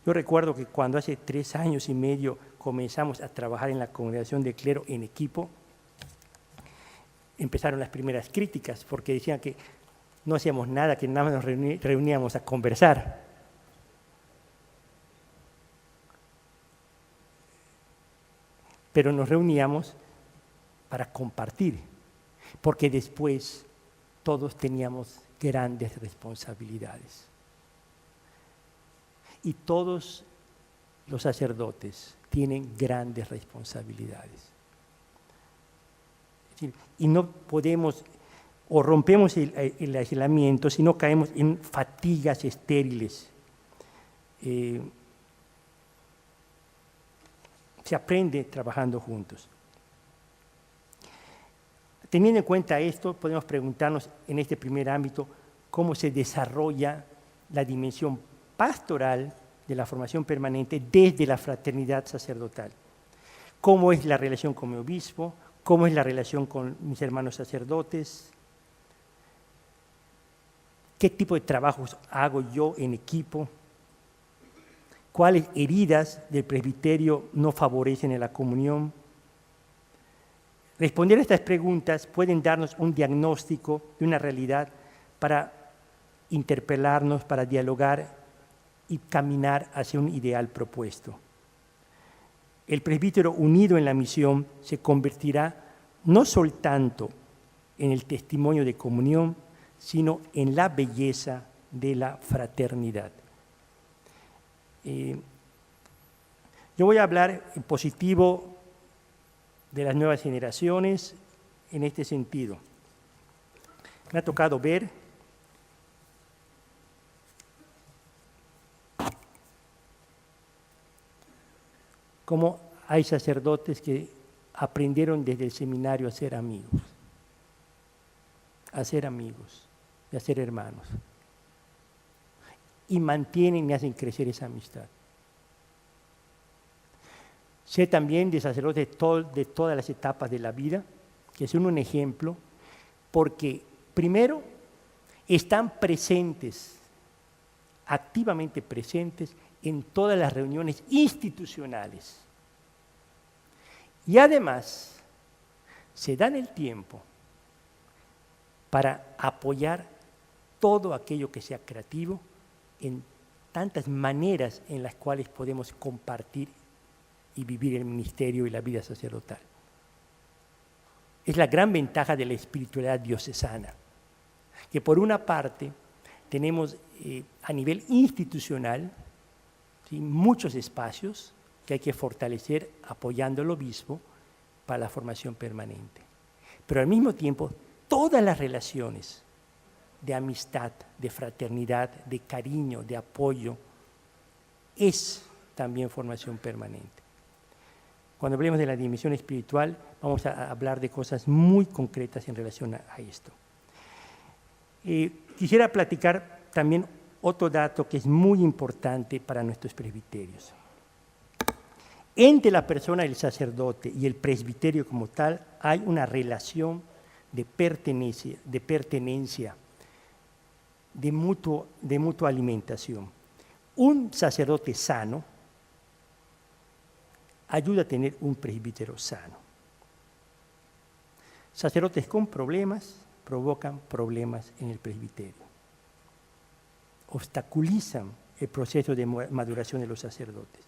Yo recuerdo que cuando hace 3 años y medio comenzamos a trabajar en la congregación de clero en equipo, empezaron las primeras críticas porque decían que no hacíamos nada, que nada más nos reuníamos a conversar. Pero nos reuníamos para compartir, porque después todos teníamos grandes responsabilidades. Y todos los sacerdotes tienen grandes responsabilidades. Es decir, y no podemos, o rompemos el aislamiento, si no caemos en fatigas estériles. Se aprende trabajando juntos. Teniendo en cuenta esto, podemos preguntarnos en este primer ámbito cómo se desarrolla la dimensión pastoral de la formación permanente desde la fraternidad sacerdotal. ¿Cómo es la relación con mi obispo? ¿Cómo es la relación con mis hermanos sacerdotes? ¿Qué tipo de trabajos hago yo en equipo? ¿Cuáles heridas del presbiterio no favorecen en la comunión? Responder a estas preguntas pueden darnos un diagnóstico de una realidad para interpelarnos, para dialogar y caminar hacia un ideal propuesto. el presbítero unido en la misión se convertirá no soltanto en el testimonio de comunión, sino en la belleza de la fraternidad. Yo voy a hablar en positivo de las nuevas generaciones en este sentido. Me ha tocado ver cómo hay sacerdotes que aprendieron desde el seminario a ser amigos y a ser hermanos. Y mantienen y hacen crecer esa amistad. Sé también de sacerdotes de todas las etapas de la vida, que son un ejemplo, porque primero están presentes, activamente presentes, en todas las reuniones institucionales. Y además, se dan el tiempo para apoyar todo aquello que sea creativo en tantas maneras en las cuales podemos compartir y vivir el ministerio y la vida sacerdotal. Es la gran ventaja de la espiritualidad diocesana, que por una parte tenemos a nivel institucional, ¿sí?, muchos espacios que hay que fortalecer apoyando al obispo para la formación permanente. Pero al mismo tiempo, todas las relaciones de amistad, de fraternidad, de cariño, de apoyo, es también formación permanente. Cuando hablemos de la dimensión espiritual, vamos a hablar de cosas muy concretas en relación a esto. Quisiera platicar también otro dato que es muy importante para nuestros presbiterios. Entre la persona del sacerdote y el presbiterio como tal hay una relación de pertenencia, de mutua alimentación. Un sacerdote sano ayuda a tener un presbítero sano. Sacerdotes con problemas provocan problemas en el presbiterio. Obstaculizan el proceso de maduración de los sacerdotes.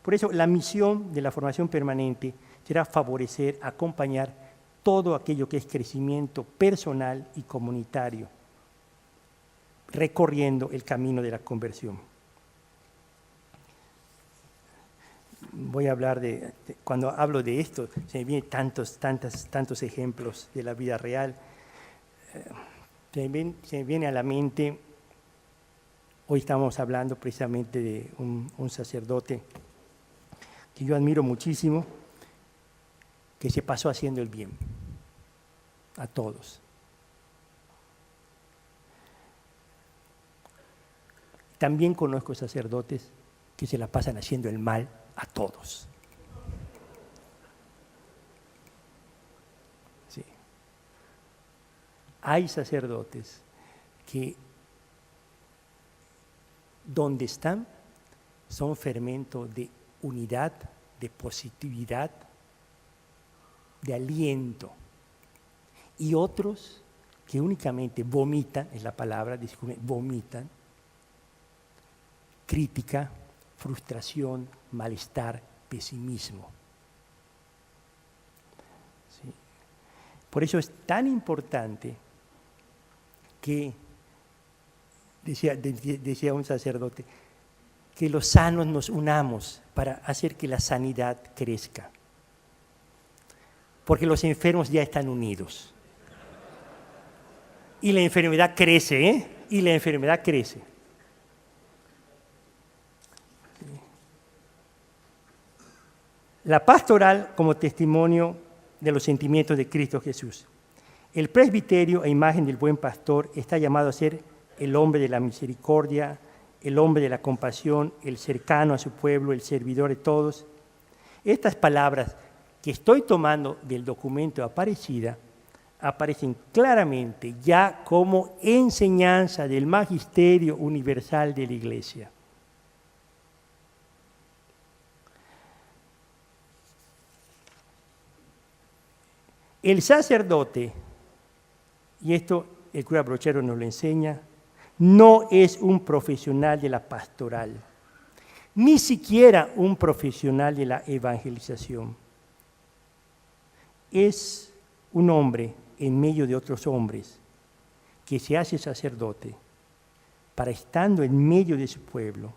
Por eso, la misión de la formación permanente será favorecer, acompañar todo aquello que es crecimiento personal y comunitario, recorriendo el camino de la conversión. Voy a hablar cuando hablo de esto, se me vienen tantos ejemplos de la vida real. Se me viene a la mente, hoy estamos hablando precisamente de un sacerdote que yo admiro muchísimo, que se pasó haciendo el bien a todos. También conozco sacerdotes que se la pasan haciendo el mal a todos. Sí. Hay sacerdotes que donde están son fermento de unidad, de positividad, de aliento. Y otros que únicamente vomitan, es la palabra, vomitan, crítica, frustración, malestar, pesimismo. ¿Sí? Por eso es tan importante que, decía un sacerdote, que los sanos nos unamos para hacer que la sanidad crezca. Porque los enfermos ya están unidos. Y la enfermedad crece, ¿eh? Y la enfermedad crece. La pastoral como testimonio de los sentimientos de Cristo Jesús. El presbiterio, a imagen del buen pastor, está llamado a ser el hombre de la misericordia, el hombre de la compasión, el cercano a su pueblo, el servidor de todos. Estas palabras que estoy tomando del documento Aparecida aparecen claramente ya como enseñanza del magisterio universal de la Iglesia. El sacerdote, y esto el cura Brochero nos lo enseña, no es un profesional de la pastoral, ni siquiera un profesional de la evangelización. Es un hombre en medio de otros hombres que se hace sacerdote para, estando en medio de su pueblo,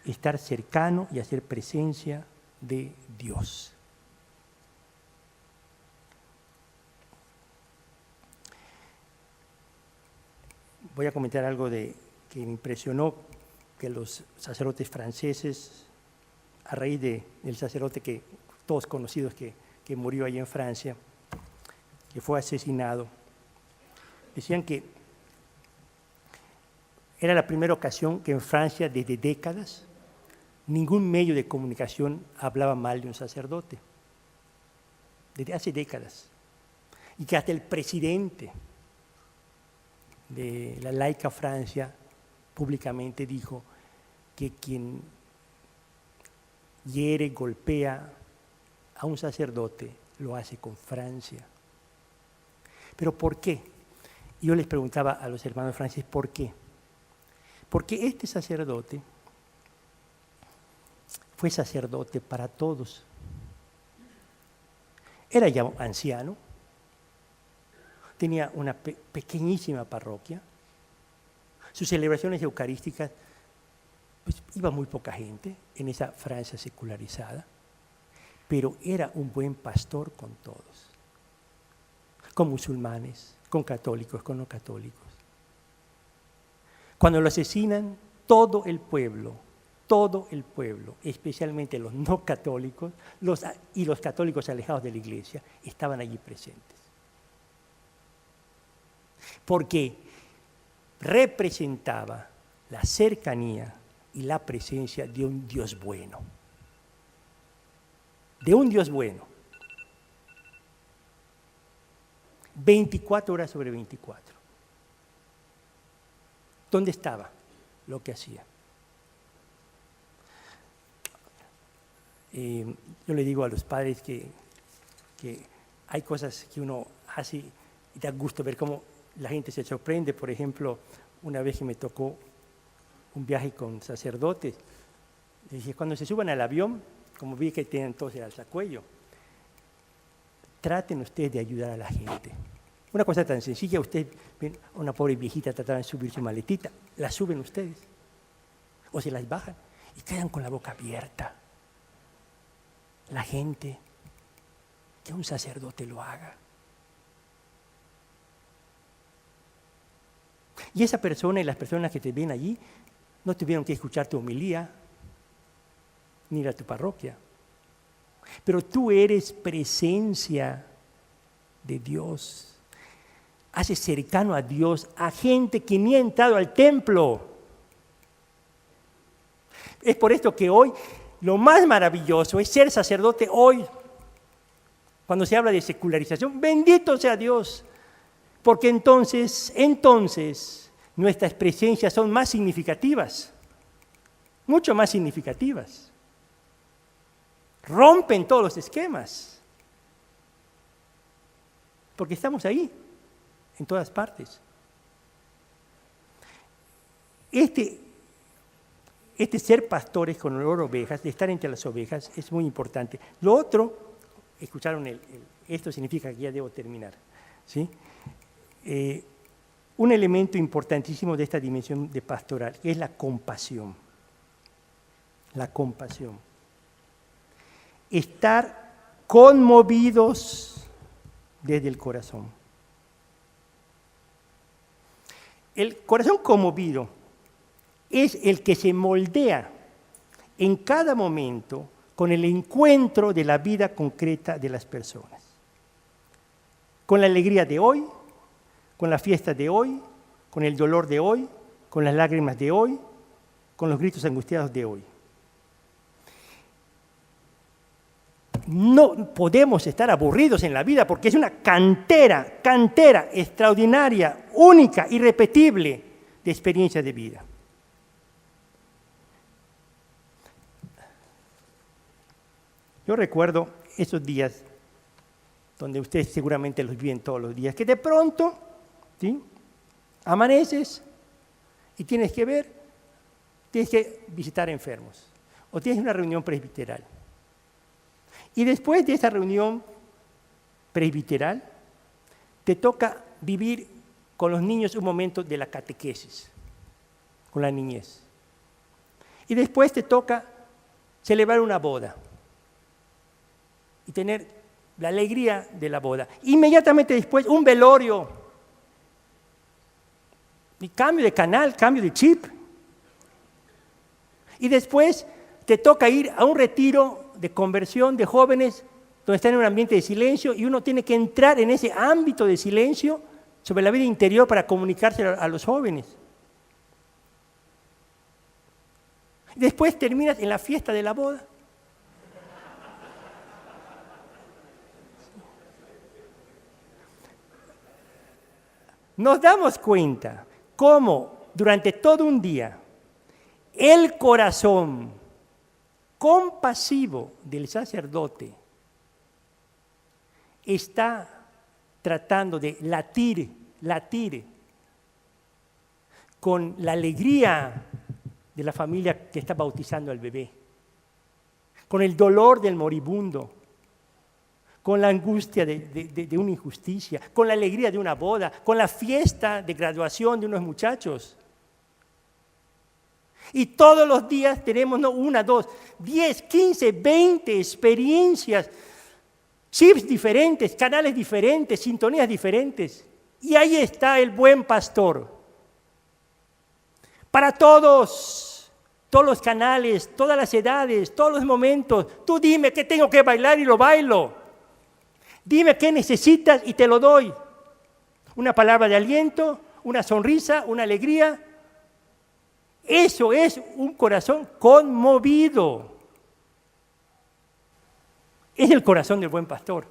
estar cercano y hacer presencia de Dios. Voy a comentar algo que me impresionó, que los sacerdotes franceses, a raíz del sacerdote que todos conocidos que murió ahí en Francia, que fue asesinado, decían que era la primera ocasión que en Francia, desde décadas, ningún medio de comunicación hablaba mal de un sacerdote. Desde hace décadas. Y que hasta el presidente de la laica Francia públicamente dijo que quien hiere, golpea a un sacerdote lo hace con Francia. ¿Pero por qué? Yo les preguntaba a los hermanos franceses, ¿por qué? Porque este sacerdote fue sacerdote para todos. Era ya anciano, tenía una pequeñísima parroquia, sus celebraciones eucarísticas, pues iba muy poca gente en esa Francia secularizada, pero era un buen pastor con todos, con musulmanes, con católicos, con no católicos. Cuando lo asesinan, todo el pueblo, especialmente los no católicos y los católicos alejados de la iglesia, estaban allí presentes. Porque representaba la cercanía y la presencia de un Dios bueno. De un Dios bueno. 24 horas sobre 24. ¿Dónde estaba lo que hacía? Yo le digo a los padres que hay cosas que uno hace y da gusto ver cómo la gente se sorprende. Por ejemplo, una vez que me tocó un viaje con sacerdotes, le dije, cuando se suban al avión, como vi que tienen todos el alzacuello, traten ustedes de ayudar a la gente. Una cosa tan sencilla, ustedes ven a una pobre viejita tratar de subir su maletita, la suben ustedes, o se las bajan y quedan con la boca abierta. La gente, que un sacerdote lo haga. Y esa persona y las personas que te ven allí no tuvieron que escuchar tu homilía, ni ir a tu parroquia. Pero tú eres presencia de Dios. Haces cercano a Dios a gente que ni ha entrado al templo. Es por esto que hoy lo más maravilloso es ser sacerdote hoy. Cuando se habla de secularización, bendito sea Dios. Porque entonces nuestras presencias son más significativas, mucho más significativas. Rompen todos los esquemas. Porque estamos ahí, en todas partes. Este ser pastores con olor a ovejas, de estar entre las ovejas, es muy importante. Lo otro, escucharon esto significa que ya debo terminar, ¿sí? Un elemento importantísimo de esta dimensión de pastoral es la compasión. La compasión. Estar conmovidos desde el corazón. El corazón conmovido es el que se moldea en cada momento con el encuentro de la vida concreta de las personas. Con la alegría de hoy, con la fiesta de hoy, con el dolor de hoy, con las lágrimas de hoy, con los gritos angustiados de hoy. No podemos estar aburridos en la vida porque es una cantera extraordinaria, única, irrepetible de experiencia de vida. Yo recuerdo esos días donde ustedes seguramente los viven todos los días, que de pronto, ¿sí?, amaneces y tienes que ver tienes que visitar enfermos o tienes una reunión presbiteral. Y después de esa reunión presbiteral, te toca vivir con los niños un momento de la catequesis, con la niñez. Y después te toca celebrar una boda y tener la alegría de la boda. Inmediatamente después, un velorio. Y cambio de canal, cambio de chip. Y después te toca ir a un retiro de conversión de jóvenes donde están en un ambiente de silencio y uno tiene que entrar en ese ámbito de silencio sobre la vida interior para comunicarse a los jóvenes. Después terminas en la fiesta de la boda. Nos damos cuenta cómo durante todo un día el corazón compasivo del sacerdote está tratando de latir con la alegría de la familia que está bautizando al bebé, con el dolor del moribundo, con la angustia de una injusticia, con la alegría de una boda, con la fiesta de graduación de unos muchachos. Y todos los días tenemos no una, dos, 10, 15, 20 experiencias, chips diferentes, canales diferentes, sintonías diferentes. Y ahí está el buen pastor. Para todos los canales, todas las edades, todos los momentos. Tú dime qué tengo que bailar y lo bailo. Dime qué necesitas y te lo doy. Una palabra de aliento, una sonrisa, una alegría. Eso es un corazón conmovido. Es el corazón del buen pastor.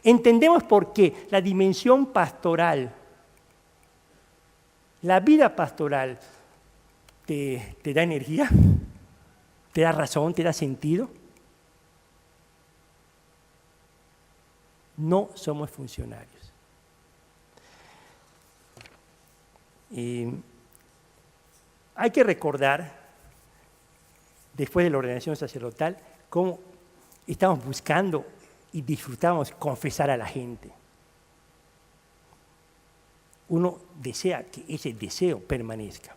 Entendemos por qué la dimensión pastoral, la vida pastoral, te da energía, te da razón, te da sentido. No somos funcionarios. Hay que recordar, después de la ordenación sacerdotal, cómo estamos buscando y disfrutamos confesar a la gente. Uno desea que ese deseo permanezca.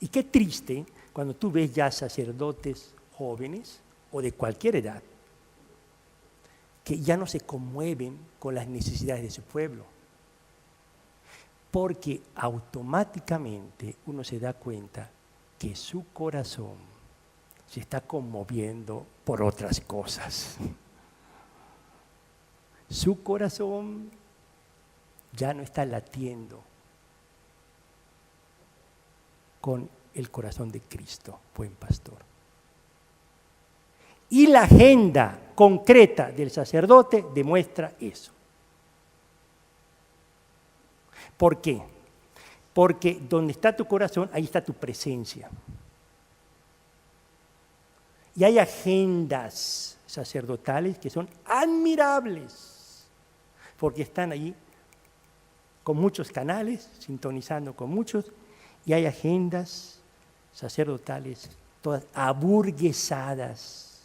Y qué triste cuando tú ves ya sacerdotes jóvenes o de cualquier edad que ya no se conmueven con las necesidades de su pueblo. Porque automáticamente uno se da cuenta que su corazón se está conmoviendo por otras cosas. Su corazón ya no está latiendo con el corazón de Cristo, buen pastor. Y la agenda concreta del sacerdote demuestra eso. ¿Por qué? Porque donde está tu corazón, ahí está tu presencia. Y hay agendas sacerdotales que son admirables, porque están ahí con muchos canales, sintonizando con muchos, y hay agendas sacerdotales todas aburguesadas,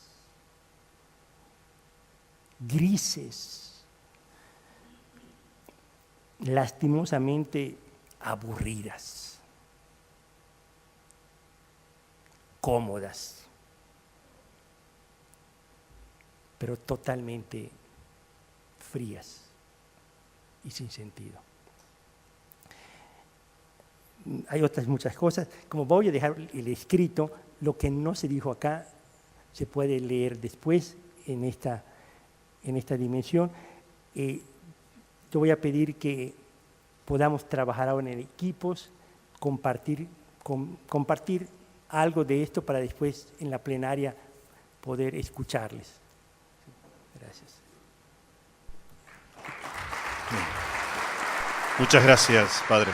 grises, lastimosamente aburridas, cómodas, pero totalmente frías y sin sentido. Hay otras muchas cosas. Como voy a dejar el escrito, lo que no se dijo acá se puede leer después en esta dimensión. Yo voy a pedir que podamos trabajar ahora en equipos, compartir algo de esto para después en la plenaria poder escucharles. Gracias. Muchas gracias, Padre.